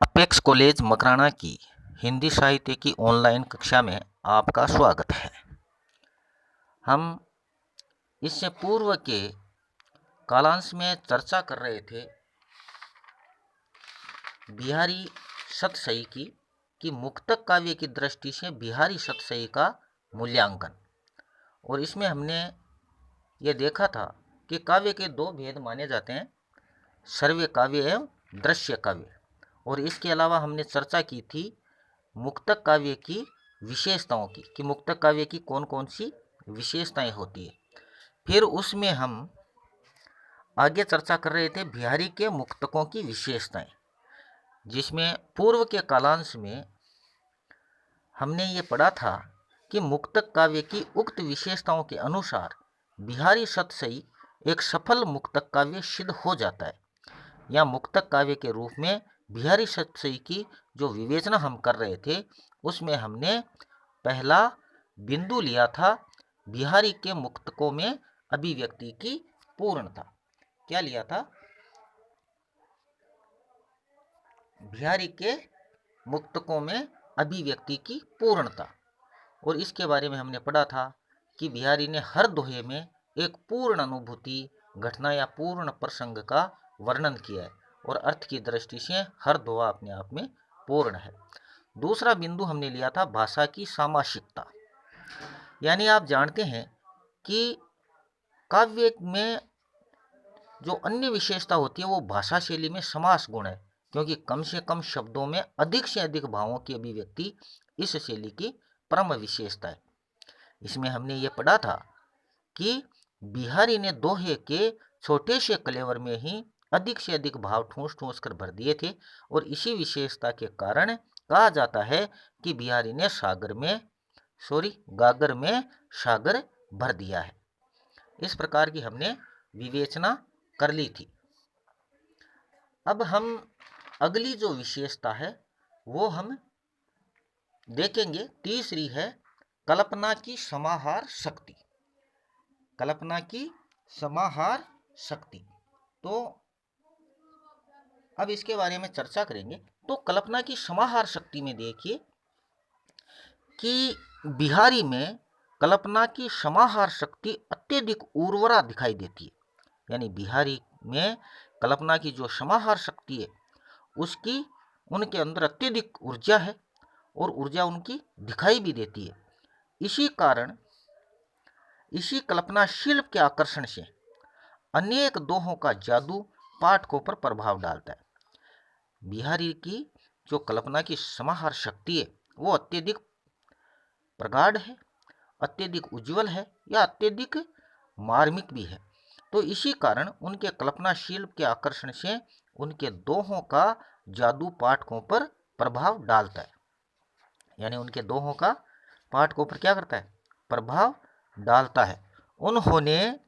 Apex college Makrana की हिंदी साहित्य की ऑनलाइन कक्षा में आपका स्वागत है। हम इससे पूर्व के कालांश में चर्चा कर रहे थे बिहारी सतसई की कि मुक्तक काव्य की दृष्टि से बिहारी सतसई का मूल्यांकन। और इसमें हमने ये देखा था कि काव्य के दो भेद माने जाते हैं, श्रव्य काव्य एवं दृश्य काव्य। और इसके अलावा हमने चर्चा की थी मुक्तक काव्य की विशेषताओं की कि मुक्तक काव्य की कौन कौन सी विशेषताएं होती है। फिर उसमें हम आगे चर्चा कर रहे थे बिहारी के मुक्तकों की विशेषताएं, जिसमें पूर्व के कालांश में हमने ये पढ़ा था कि मुक्तक काव्य की उक्त विशेषताओं के अनुसार बिहारी सतसई एक सफल मुक्तक काव्य सिद्ध हो जाता है। या मुक्तक काव्य के रूप में बिहारी सतसई की जो विवेचना हम कर रहे थे उसमें हमने पहला बिंदु लिया था बिहारी के मुक्तकों में अभिव्यक्ति की पूर्णता। क्या लिया था? बिहारी के मुक्तकों में अभिव्यक्ति की पूर्णता। और इसके बारे में हमने पढ़ा था कि बिहारी ने हर दोहे में एक पूर्ण अनुभूति, घटना या पूर्ण प्रसंग का वर्णन किया है और अर्थ की दृष्टि से हर दोहा अपने आप में पूर्ण है। दूसरा बिंदु हमने लिया था भाषा की सामासिकता। यानी आप जानते हैं कि काव्य में जो अन्य विशेषता होती है वो भाषा शैली में समास गुण है, क्योंकि कम से कम शब्दों में अधिक से अधिक भावों की अभिव्यक्ति इस शैली की परम विशेषता है। इसमें हमने ये पढ़ा था कि बिहारी ने दोहे के छोटे से कलेवर में ही अधिक से अधिक भाव ठूंस ठूंस कर भर दिए थे और इसी विशेषता के कारण कहा जाता है कि बिहारी ने गागर में सागर भर दिया है। इस प्रकार की हमने विवेचना कर ली थी। अब हम अगली जो विशेषता है वो हम देखेंगे। तीसरी है कल्पना की समाहार शक्ति। कल्पना की समाहार शक्ति, तो अब इसके बारे में चर्चा करेंगे। तो कल्पना की समाहार शक्ति में देखिए कि बिहारी में कल्पना की समाहार शक्ति अत्यधिक उर्वरा दिखाई देती है। यानी बिहारी में कल्पना की जो समाहार शक्ति है उसकी उनके अंदर अत्यधिक ऊर्जा है और ऊर्जा उनकी दिखाई भी देती है। इसी कारण इसी कल्पना शिल्प के आकर्षण से अनेक दोहों का जादू पाठकों पर प्रभाव डालता है। बिहारी की जो कल्पना की समाहार शक्ति है वो अत्यधिक प्रगाढ़ है, अत्यधिक उज्जवल है या अत्यधिक मार्मिक भी है। तो इसी कारण उनके कल्पना शिल्प के आकर्षण से उनके दोहों का जादू पाठकों पर प्रभाव डालता है। यानी उनके दोहों का पाठकों पर क्या करता है? प्रभाव डालता है। उन्होंने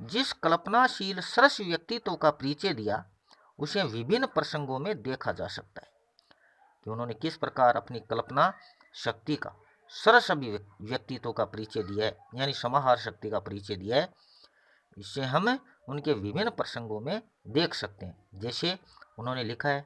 जिस कल्पनाशील सरस व्यक्तित्व का परिचय दिया उसे विभिन्न प्रसंगों में देखा जा सकता है कि उन्होंने किस प्रकार अपनी कल्पना शक्ति का सरस व्यक्तित्व का परिचय दिया है, यानी समाहार शक्ति का परिचय दिया है। इससे हम उनके विभिन्न प्रसंगों में देख सकते हैं। जैसे उन्होंने लिखा है,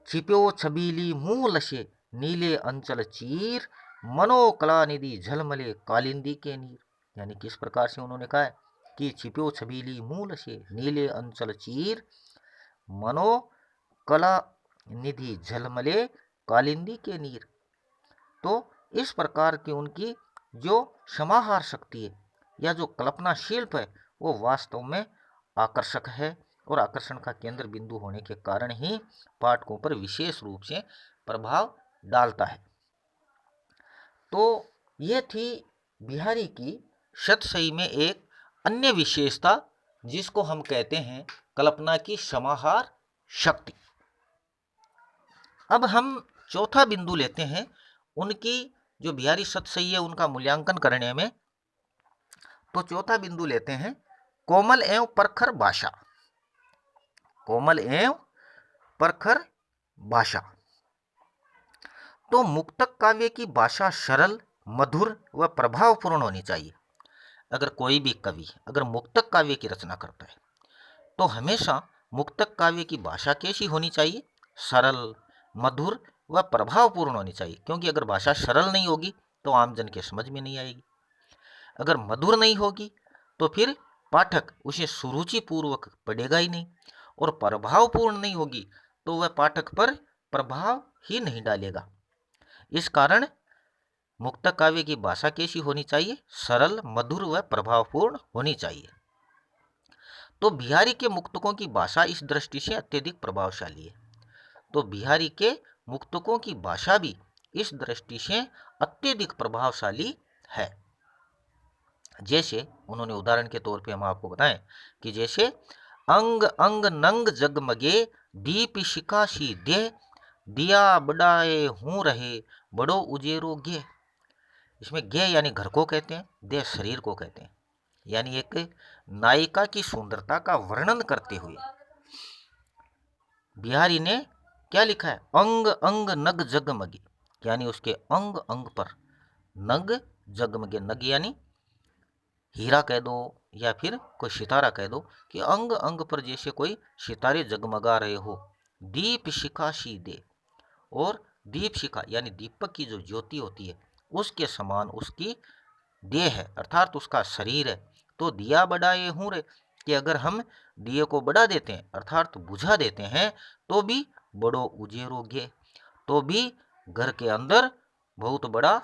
छिप्यो छबीली मूल से नीले अंचल चीर, मनोकला निधि झलमले कालिंदी के नीर। यानी किस प्रकार से उन्होंने कहा है कि छिप्यो छबीली मूल से नीले अंचल चीर, मनोकला निधि झलमले कालिंदी के नीर। तो इस प्रकार की उनकी जो समाहार शक्ति है या जो कल्पना शिल्प है वो वास्तव में आकर्षक है और आकर्षण का केंद्र बिंदु होने के कारण ही पाठकों पर विशेष रूप से प्रभाव डालता है। तो ये थी बिहारी की सतसई में एक अन्य विशेषता जिसको हम कहते हैं कल्पना की समाहार शक्ति। अब हम चौथा बिंदु लेते हैं उनकी जो बिहारी सतसई है उनका मूल्यांकन करने में। तो चौथा बिंदु लेते हैं कोमल एवं प्रखर भाषा। कोमल एवं प्रखर भाषा। तो मुक्तक काव्य की भाषा सरल, मधुर व प्रभावपूर्ण होनी चाहिए। अगर कोई भी कवि अगर मुक्तक काव्य की रचना करता है तो हमेशा मुक्तक काव्य की भाषा कैसी होनी चाहिए? सरल, मधुर व प्रभावपूर्ण होनी चाहिए, क्योंकि अगर भाषा सरल नहीं होगी तो आमजन के समझ में नहीं आएगी। अगर मधुर नहीं होगी तो फिर पाठक उसे सुरुचिपूर्वक पढ़ेगा ही नहीं, और प्रभावपूर्ण नहीं होगी तो वह पाठक पर प्रभाव ही नहीं डालेगा। इस कारण मुक्तक काव्य की भाषा कैसी होनी चाहिए? सरल, मधुर व प्रभावपूर्ण होनी चाहिए। तो बिहारी के मुक्तकों की भाषा इस दृष्टि से अत्यधिक प्रभावशाली है। तो बिहारी के मुक्तकों की भाषा भी इस दृष्टि से अत्यधिक प्रभावशाली है। जैसे उन्होंने उदाहरण के तौर पे हम आपको बताएं कि जैसे अंग अंग नंग जगमगे दीप शिकाशी दे, दिया बड़ाए हूँ रहे बड़ो उजेरो गे। इसमें गे यानी घर को कहते हैं, दे शरीर को कहते हैं। यानी एक नायिका की सुंदरता का वर्णन करते हुए बिहारी ने क्या लिखा है? अंग अंग नग जगमगे, यानी उसके अंग अंग पर नग जगमगे, नग यानी हीरा कह दो या फिर कोई सितारा कह दो, कि अंग अंग पर जैसे कोई सितारे जगमगा रहे हो। दीप शिखाशी दे, और दीप शिखा यानी दीपक की जो ज्योति होती है उसके समान उसकी देह है, अर्थात उसका शरीर है। तो दिया बढ़ाए हूँ रे, कि अगर हम दिए को बढ़ा देते हैं अर्थात बुझा देते हैं तो भी बड़ो उजेरोगे, तो भी घर के अंदर बहुत बड़ा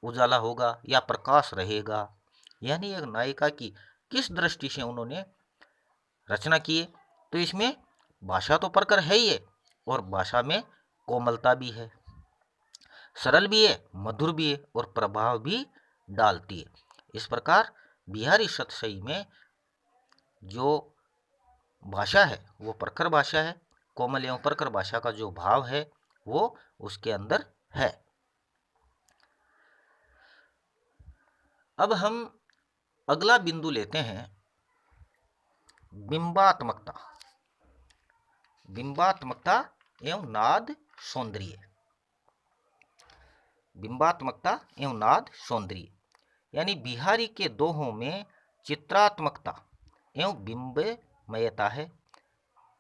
उजाला होगा या प्रकाश रहेगा। यानी एक नायिका की किस दृष्टि से उन्होंने रचना की है? तो इसमें भाषा तो प्रखर है ही है, और भाषा में कोमलता भी है, सरल भी है, मधुर भी है, और प्रभाव भी डालती है। इस प्रकार बिहारी सतसई में जो भाषा है वो प्रखर भाषा है, कोमल एवं प्रखर भाषा का जो भाव है वो उसके अंदर है। अब हम अगला बिंदु लेते हैं बिंबात्मकता, बिंबात्मकता एवं नाद सौंदर्य। बिंबात्मकता एवं नाद सौंदर्य यानी बिहारी के दोहों में चित्रात्मकता एवं बिंबमयता है।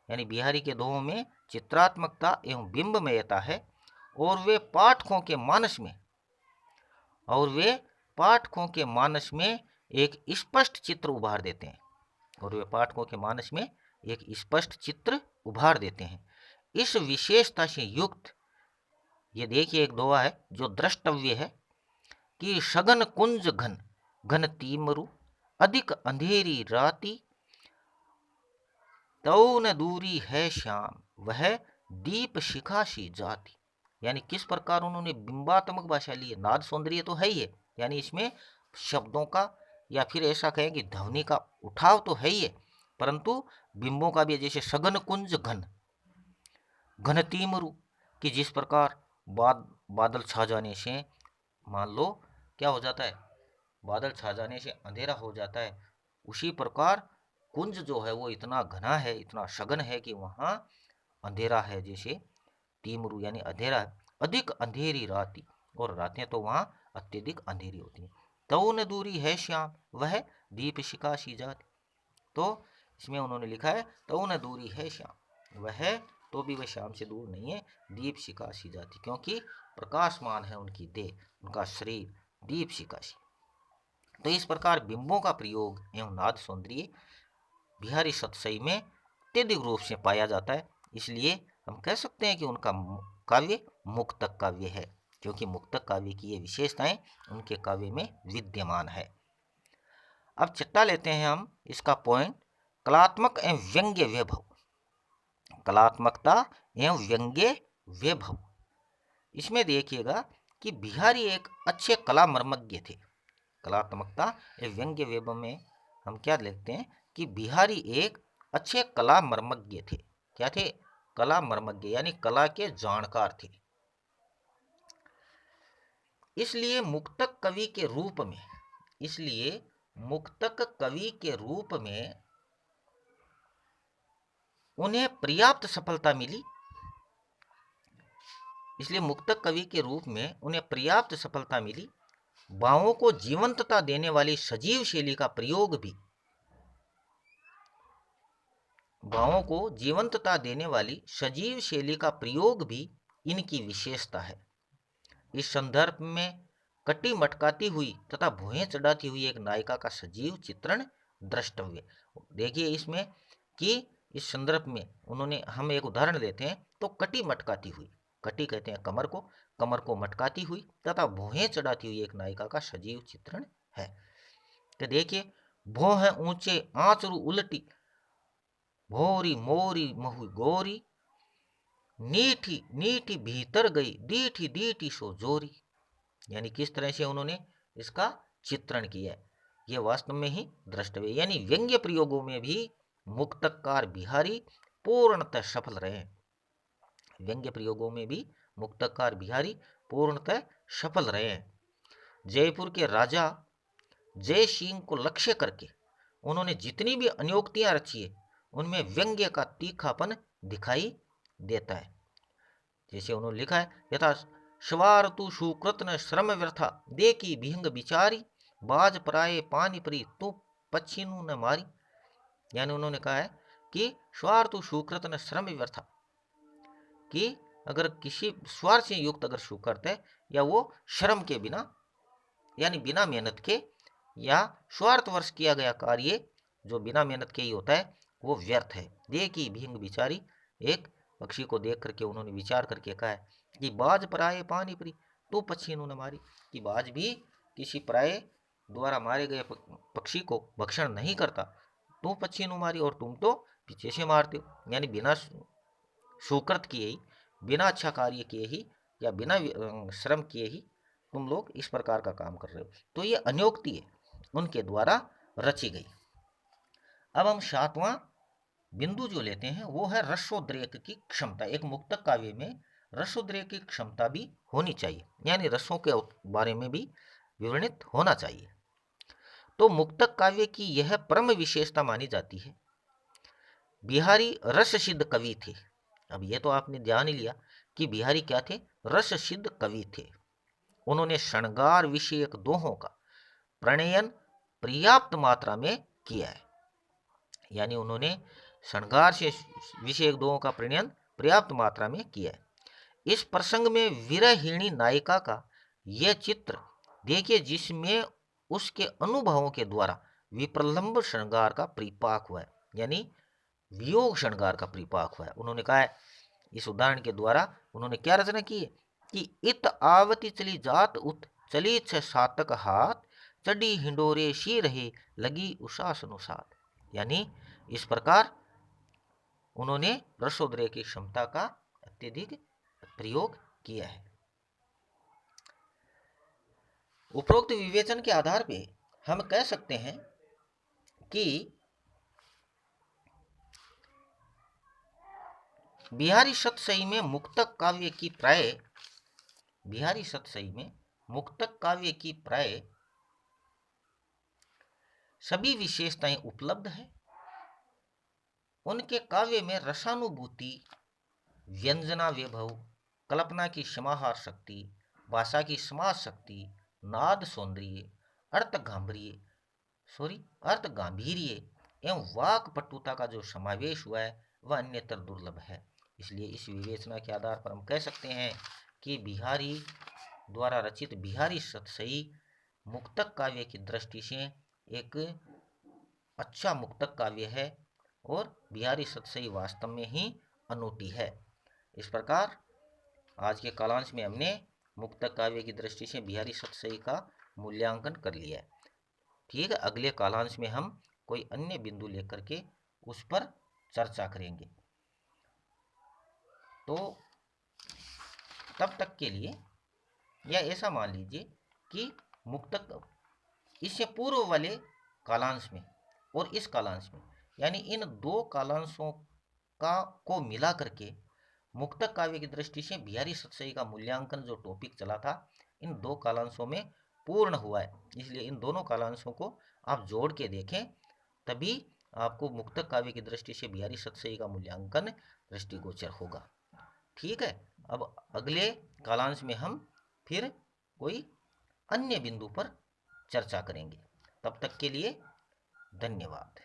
यानी बिहारी के दोहों में चित्रात्मकता एवं बिंबमयता है, और वे पाठकों के मानस में एक स्पष्ट चित्र उभार देते हैं, और वे पाठकों के मानस में एक स्पष्ट चित्र उभार देते हैं। इस विशेषता से युक्त ये देखिए एक दोहा है जो द्रष्टव्य है कि सघन कुंज घन घन तीमरु, अधिक अंधेरी राती, तौ न दूरी है श्याम वह दीप शिखाशी जाती। यानी किस प्रकार उन्होंने बिंबात्मक भाषा ली है। नाद सौंदर्य तो है ही है, यानी इसमें शब्दों का या फिर ऐसा कहें कि ध्वनि का उठाव तो है ही है, परंतु बिंबों का भी, जैसे सघन कुंज घन घन तीमरु, कि जिस प्रकार बादल छा जाने से मान लो क्या हो जाता है, बादल छा जाने से अंधेरा हो जाता है, उसी प्रकार कुंज जो है वो इतना घना है, इतना सघन है कि वहाँ अंधेरा है। जैसे तीमरु यानी अंधेरा है, अधिक अंधेरी राती, और रातें तो वहाँ अत्यधिक अंधेरी होती हैं। तौ न दूरी है श्याम वह दीप शिखाशी जाती, तो इसमें उन्होंने लिखा है तौ न दूरी है श्याम वह, तो भी वह श्याम से दूर नहीं है, दीप शिखाशी जाती, क्योंकि प्रकाशमान है उनकी देह, उनका शरीर दीप शिखाशी। तो इस प्रकार बिंबों का प्रयोग एवं नाद सौंदर्य बिहारी सतसई में अत्यधिक रूप से पाया जाता है। इसलिए हम कह सकते हैं कि उनका काव्य मुक्तक काव्य है, क्योंकि मुक्तक काव्य की ये विशेषताएं उनके काव्य में विद्यमान है। अब चट्टा लेते हैं हम इसका पॉइंट, कलात्मक एवं व्यंग्य वैभव। कलात्मकता एवं व्यंग्य वैभव, इसमें देखिएगा कि बिहारी एक अच्छे कला मर्मज्ञ थे। कलात्मकता एवं व्यंग्य वैभव में हम क्या लिखते हैं कि बिहारी एक अच्छे कला मर्मज्ञ थे। क्या थे? कला मर्मज्ञ, यानी कला के जानकार थे। इसलिए मुक्तक कवि के रूप में उन्हें पर्याप्त सफलता मिली। भावों को जीवंतता देने वाली सजीव शैली का प्रयोग भी भावों को जीवंतता देने वाली सजीव शैली का प्रयोग भी इनकी विशेषता है। इस संदर्भ में कटी मटकाती हुई तथा भुएं चढ़ाती हुई एक नायिका का सजीव चित्रण द्रष्टव्य। देखिए इसमें कि इस संदर्भ में उन्होंने, हम एक उदाहरण लेते हैं तो कटी मटकाती हुई, कटी कहते हैं कमर को मटकाती हुई तथा भुएं चढ़ाती हुई एक नायिका का सजीव चित्रण है। तो देखिए, भों है ऊंचे आंचरू उलटी, भोरी मोरी महु गोरी, नीठी नीठी भीतर गई, दीठी दीठी सो जोरी। यानी किस तरह से उन्होंने इसका चित्रण किया है, ये वास्तव में ही द्रष्टव्य। यानी व्यंग्य प्रयोगों में भी मुक्तकार बिहारी पूर्णतः सफल रहे। व्यंग्य प्रयोगों में भी मुक्तकार बिहारी पूर्णतः सफल रहे हैं। जयपुर के राजा जय सिंह को लक्ष्य करके उन्होंने जितनी भी अनियोक्तियां रची है उनमें व्यंग्य का तीखापन दिखाई देता है। जैसे उन्होंने लिखा है, यथा सवार तू सुकृत न श्रम व्यर्था, देखी विहंग बिचारी, बाज पराये पानी परी, तू पछीनु न मारी। यानी उन्होंने कहा है कि स्वार तू सुकृत न श्रम व्यर्था, कि अगर किसी स्वार्थ से युक्त अगर सुकृत है या वो श्रम के बिना, यानी बिना मेहनत के या स्वार्थवश किया गया कार्य जो बिना मेहनत के ही होता है वो व्यर्थ है। देखी विहंग बिचारी, एक पक्षी को देख करके उन्होंने विचार करके कहा है कि बाज पराये पानी परी, तो पक्षी ने मारी, कि बाज भी किसी पराये द्वारा मारे गए पक्षी को भक्षण नहीं करता, तो पक्षी ने मारी और तुम तो पीछे से मारते हो। यानी बिना सुकृत किए ही, बिना अच्छा कार्य किए ही या बिना श्रम किए ही तुम लोग इस प्रकार का काम कर रहे हो। तो ये अनियोक्ति है उनके द्वारा रची गई। अब हम 7वां बिंदु जो लेते हैं वो है रसोद्रेक की क्षमता। एक मुक्तक काव्य में रसोद्रेक की क्षमता भी होनी चाहिए, यानी रसों के बारे में भी विवरणित होना चाहिए। तो मुक्तक काव्य की यह परम विशेषता मानी जाती है। बिहारी रस सिद्ध कवि थे। अब ये तो आपने ध्यान ही लिया कि बिहारी क्या थे, रस सिद्ध कवि थे। उन्होंने श्रृंगार विषयक दोहों का प्रणयन पर्याप्त मात्रा में किया है। यानी उन्होंने श्रृंगार से विषयक दोहों का प्रणयन पर्याप्त मात्रा में किया है। इस प्रसंग में विरहिणी नायिका का यह चित्र देखिए, जिसमें उसके अनुभवों के द्वारा विप्रलंब श्रृंगार का परिपाक हुआ है, यानी वियोग श्रृंगार का परिपाक हुआ है। उन्होंने कहा है, इस उदाहरण के द्वारा उन्होंने क्या रचना की है कि इत आवती चली जात उत, चली छ सातक हाथ, चढ़ी हिंडोरे सी रहे, लगी उषासनुसात। यानी इस प्रकार उन्होंने रसोद्रेक की क्षमता का अत्यधिक प्रयोग किया है। उपरोक्त विवेचन के आधार पर हम कह सकते हैं कि बिहारी सतसई में मुक्तक काव्य की प्राय सभी विशेषताएं उपलब्ध है। उनके काव्य में रसानुभूति, व्यंजना वैभव, कल्पना की समाहार शक्ति, भाषा की समाज शक्ति, नाद सौंदर्य, अर्थ गांभीर्य एवं वाक पटुता का जो समावेश हुआ है वह अन्यत्र दुर्लभ है। इसलिए इस विवेचना के आधार पर हम कह सकते हैं कि बिहारी द्वारा रचित बिहारी सतसई मुक्तक काव्य की दृष्टि से एक अच्छा मुक्तक काव्य है और बिहारी सतसई वास्तव में ही अनूठी है। इस प्रकार आज के कालांश में हमने मुक्तक काव्य की दृष्टि से बिहारी सतसई का मूल्यांकन कर लिया है। ठीक है, अगले कालांश में हम कोई अन्य बिंदु लेकर के उस पर चर्चा करेंगे। तो तब तक के लिए या ऐसा मान लीजिए कि मुक्तक इससे पूर्व वाले कालांश में और इस कालांश में, यानी इन दो कालांशों को मिला करके मुक्तक काव्य की दृष्टि से बिहारी सतसई का मूल्यांकन जो टॉपिक चला था इन दो कालांशों में पूर्ण हुआ है। इसलिए इन दोनों कालांशों को आप जोड़ के देखें, तभी आपको मुक्तक काव्य की दृष्टि से बिहारी सतसई का मूल्यांकन दृष्टिगोचर होगा। ठीक है, अब अगले कालांश में हम फिर कोई अन्य बिंदु पर चर्चा करेंगे। तब तक के लिए धन्यवाद।